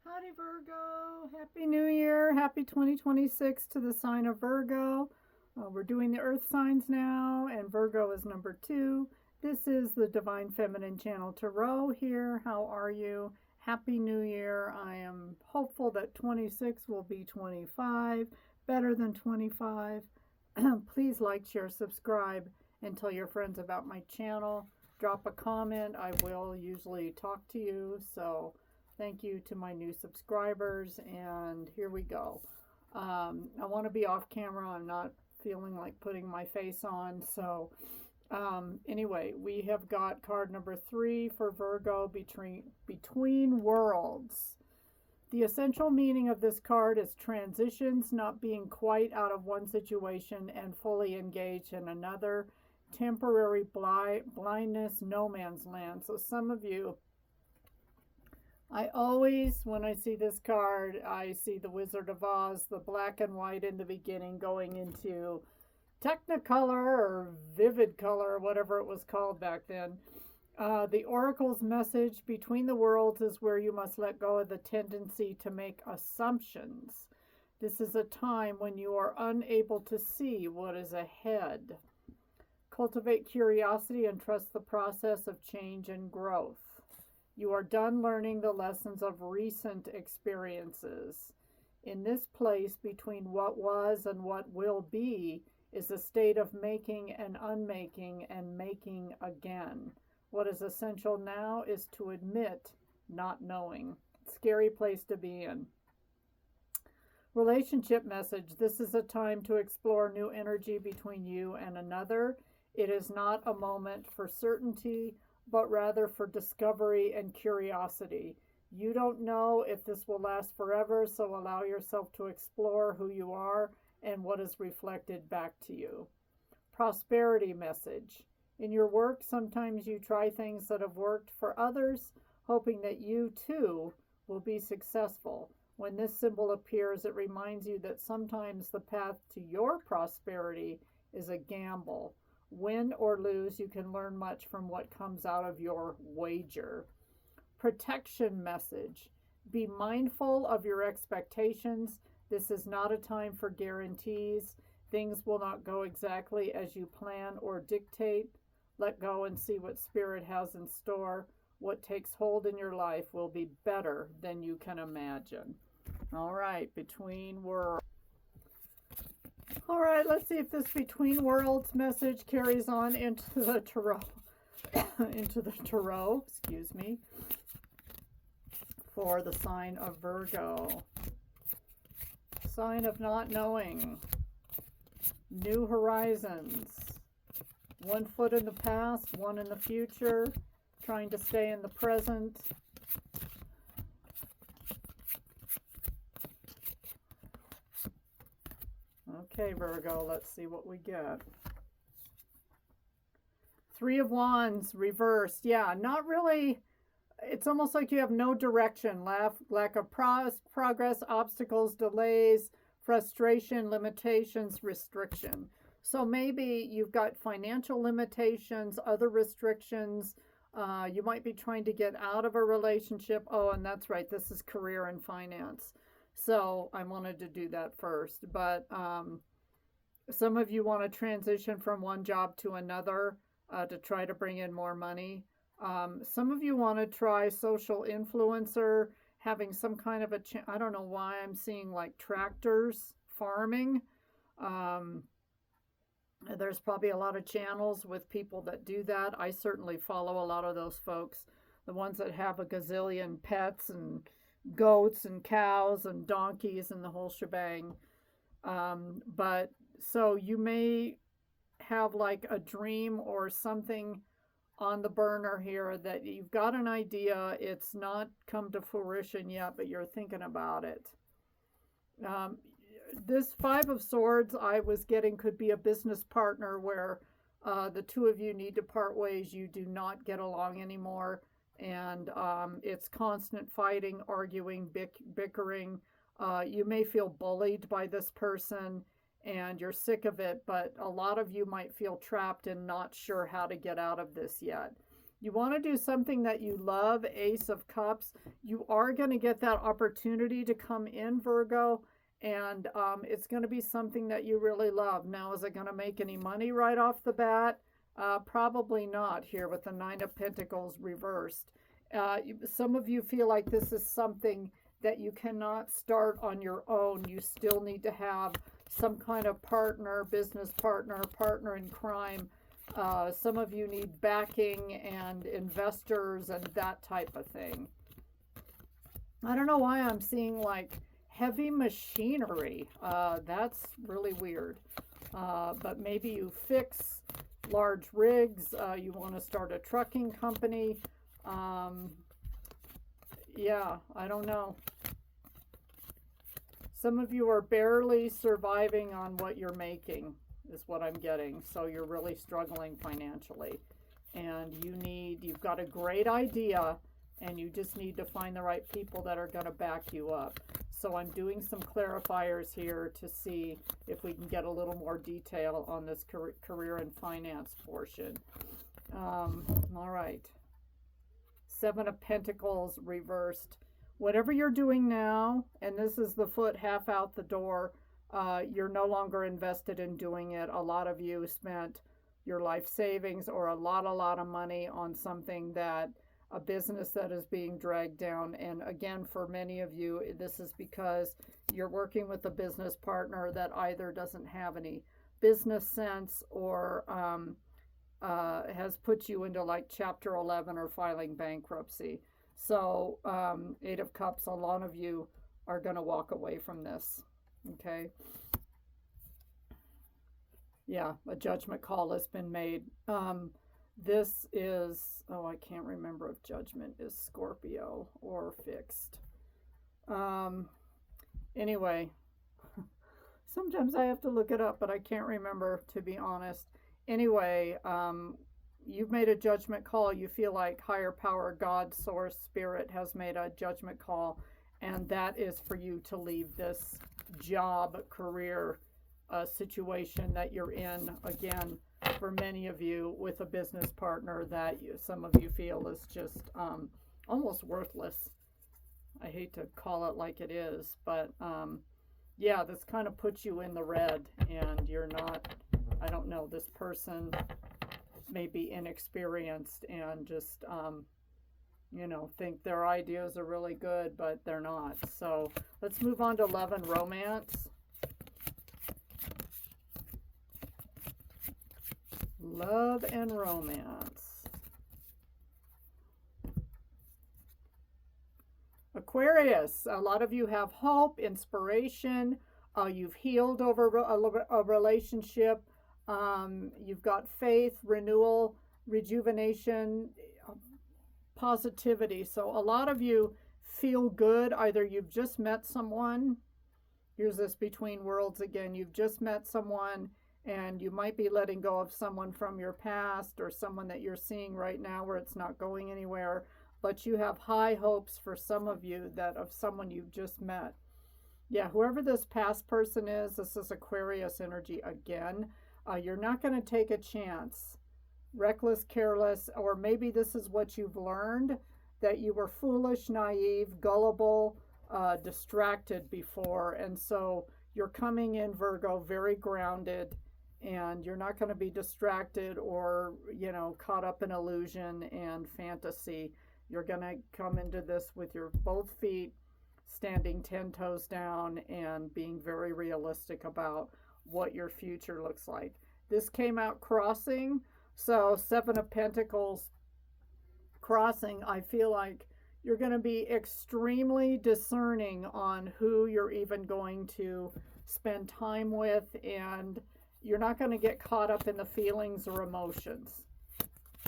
Howdy Virgo, Happy New Year, Happy 2026 to the sign of Virgo. We're doing the earth signs now, and Virgo is number 2. This is the Divine Feminine Channel Tarot here. How are you? Happy New Year. I am hopeful that 26 will be 25, better than 25. Please like, share, subscribe, and tell your friends about my channel. Drop a comment. I will usually talk to you, so thank you to my new subscribers, and here we go. I want to be off camera. I'm not feeling like putting my face on, so anyway, we have got card number 3 for Virgo, between worlds. The essential meaning of this card is transitions, not being quite out of one situation and fully engaged in another, temporary blindness, no man's land. So some of you, I always, when I see this card, I see the Wizard of Oz, the black and white in the beginning going into Technicolor or Vivid Color, whatever it was called back then. The Oracle's message, between the worlds, is where you must let go of the tendency to make assumptions. This is a time when you are unable to see what is ahead. Cultivate curiosity and trust the process of change and growth. You are done learning the lessons of recent experiences. In this place between what was and what will be is a state of making and unmaking and making again. What is essential now is to admit not knowing. Scary place to be in. Relationship message. This is a time to explore new energy between you and another. It is not a moment for certainty, but rather for discovery and curiosity. You don't know if this will last forever, so allow yourself to explore who you are and what is reflected back to you. Prosperity message. In your work, sometimes you try things that have worked for others, hoping that you too will be successful. When this symbol appears, it reminds you that sometimes the path to your prosperity is a gamble. Win or lose, you can learn much from what comes out of your wager. Protection message. Be mindful of your expectations. This is not a time for guarantees. Things will not go exactly as you plan or dictate. Let go and see what Spirit has in store. What takes hold in your life will be better than you can imagine. All right, between worlds. All right, let's see if this between worlds message carries on into the tarot. Into the tarot, excuse me, for the sign of Virgo. Sign of not knowing. New horizons. 1 foot in the past, 1 in the future. Trying to stay in the present. Okay, Virgo, let's see what we get. 3 of Wands, reversed. Yeah, not really. It's almost like you have no direction. Lack of progress, obstacles, delays, frustration, limitations, restriction. So maybe you've got financial limitations, other restrictions. You might be trying to get out of a relationship. Oh, and that's right. This is career and finance. So I wanted to do that first. But some of you want to transition from one job to another to try to bring in more money. Some of you want to try social influencer, having some kind of I don't know why I'm seeing like tractors, farming. There's probably a lot of channels with people that do that. I certainly follow a lot of those folks. The ones that have a gazillion pets and goats and cows and donkeys and the whole shebang. But so you may have like a dream or something on the burner here that you've got an idea. It's not come to fruition yet, but you're thinking about it. This 5 of Swords I was getting could be a business partner where the two of you need to part ways. You do not get along anymore. And it's constant fighting, arguing, bickering. You may feel bullied by this person and you're sick of it, but a lot of you might feel trapped and not sure how to get out of this yet. You want to do something that you love, Ace of Cups. You are going to get that opportunity to come in, Virgo, and it's going to be something that you really love. Now, is it going to make any money right off the bat? Probably not here with the Nine of Pentacles reversed. Some of you feel like this is something that you cannot start on your own. You still need to have some kind of partner, business partner, partner in crime. Some of you need backing and investors and that type of thing. I don't know why I'm seeing like heavy machinery. That's really weird. But maybe you fix large rigs. You want to start a trucking company. Yeah, I don't know. Some of you are barely surviving on what you're making, is what I'm getting. So you're really struggling financially. And you've got a great idea, and you just need to find the right people that are going to back you up. So I'm doing some clarifiers here to see if we can get a little more detail on this career and finance portion. All right. Seven of Pentacles reversed. Whatever you're doing now, and this is the foot half out the door, you're no longer invested in doing it. A lot of you spent your life savings or a lot of money on something that, a business that is being dragged down. And again, for many of you, this is because you're working with a business partner that either doesn't have any business sense or has put you into like Chapter 11 or filing bankruptcy. So, Eight of Cups, a lot of you are going to walk away from this, okay? Yeah, a judgment call has been made. This is, I can't remember if judgment is Scorpio or fixed. Anyway, sometimes I have to look it up, but I can't remember, to be honest. Anyway, you've made a judgment call. You feel like higher power, God, source, spirit has made a judgment call, and that is for you to leave this job, career situation that you're in, again, for many of you with a business partner that some of you feel is just almost worthless. I hate to call it like it is, but yeah, this kind of puts you in the red, and you're not, I don't know, this person may be inexperienced and just, think their ideas are really good, but they're not. So let's move on to love and romance. Love and romance. Aquarius, a lot of you have hope, inspiration. You've healed over a relationship. You've got faith, renewal, rejuvenation, positivity. So a lot of you feel good. Either you've just met someone. Here's this between worlds again. You've just met someone, and you might be letting go of someone from your past or someone that you're seeing right now where it's not going anywhere. But you have high hopes for some of you that of someone you've just met. Yeah, whoever this past person is, this is Aquarius energy again. You're not going to take a chance. Reckless, careless, or maybe this is what you've learned, that you were foolish, naive, gullible, distracted before. And so you're coming in, Virgo, very grounded, and you're not going to be distracted or, caught up in illusion and fantasy. You're going to come into this with your both feet standing 10 toes down and being very realistic about what your future looks like. This came out crossing. So Seven of Pentacles crossing, I feel like you're going to be extremely discerning on who you're even going to spend time with, and you're not going to get caught up in the feelings or emotions.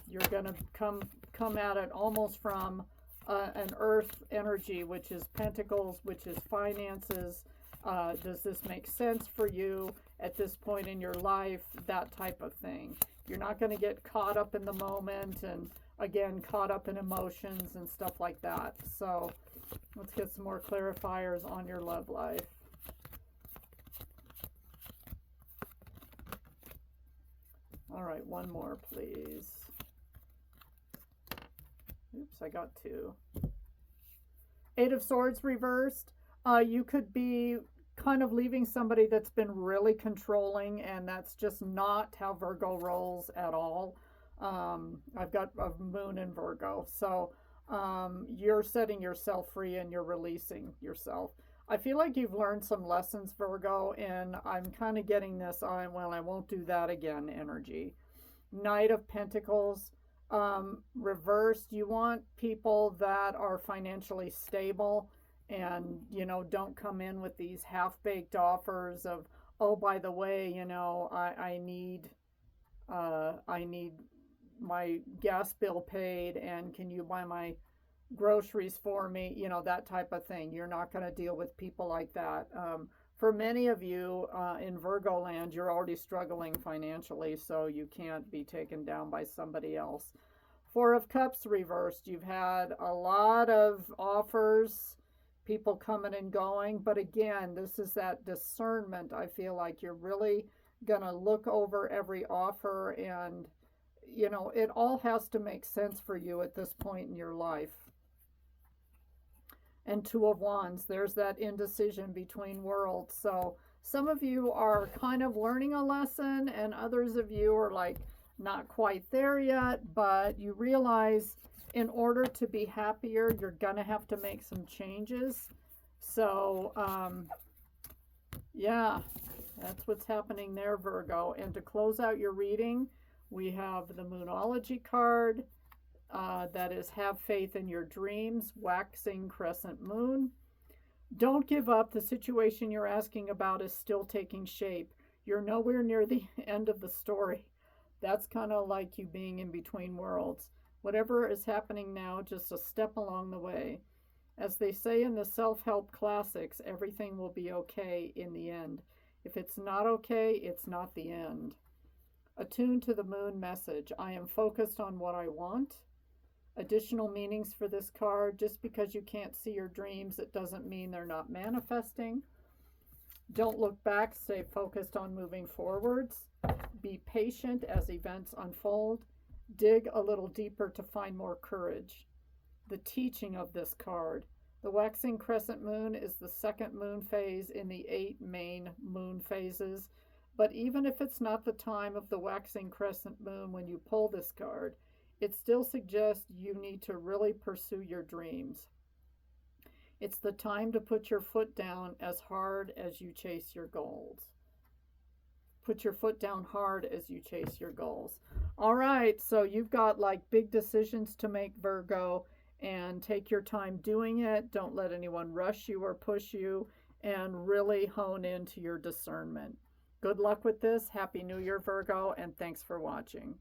You're going to come at it almost from an earth energy, which is pentacles, which is finances. Does this make sense for you at this point in your life? That type of thing. You're not going to get caught up in the moment and, again, caught up in emotions and stuff like that. So let's get some more clarifiers on your love life. All right, one more, please. Oops, I got two. Eight of Swords reversed. You could be kind of leaving somebody that's been really controlling, and that's just not how Virgo rolls at all. I've got a moon in Virgo. So you're setting yourself free and you're releasing yourself. I feel like you've learned some lessons, Virgo, and I'm kind of getting this, well, I won't do that again energy. Knight of Pentacles reversed. You want people that are financially stable and, don't come in with these half-baked offers of, oh, by the way, I need my gas bill paid, and can you buy my groceries for me, that type of thing. You're not going to deal with people like that. For many of you in Virgo land, you're already struggling financially, so you can't be taken down by somebody else. Four of Cups reversed. You've had a lot of offers, people coming and going, but again, this is that discernment. I feel like you're really going to look over every offer, and it all has to make sense for you at this point in your life. And Two of Wands, there's that indecision between worlds. So some of you are kind of learning a lesson, and others of you are like not quite there yet, but you realize in order to be happier, you're gonna have to make some changes. So yeah, that's what's happening there, Virgo. And to close out your reading, we have the Moonology card. That is, have faith in your dreams, waxing crescent moon. Don't give up. The situation you're asking about is still taking shape. You're nowhere near the end of the story. That's kind of like you being in between worlds. Whatever is happening now, just a step along the way. As they say in the self-help classics, everything will be okay in the end. If it's not okay, it's not the end. Attuned to the moon message. I am focused on what I want. Additional meanings for this card. Just because you can't see your dreams, it doesn't mean they're not manifesting. Don't look back. Stay focused on moving forwards. Be patient as events unfold. Dig a little deeper to find more courage. The teaching of this card. The waxing crescent moon is the second moon phase in the 8 main moon phases. But even if it's not the time of the waxing crescent moon when you pull this card, it still suggests you need to really pursue your dreams. It's the time to put your foot down as hard as you chase your goals. Put your foot down hard as you chase your goals. All right, so you've got like big decisions to make, Virgo, and take your time doing it. Don't let anyone rush you or push you, and really hone into your discernment. Good luck with this. Happy New Year, Virgo, and thanks for watching.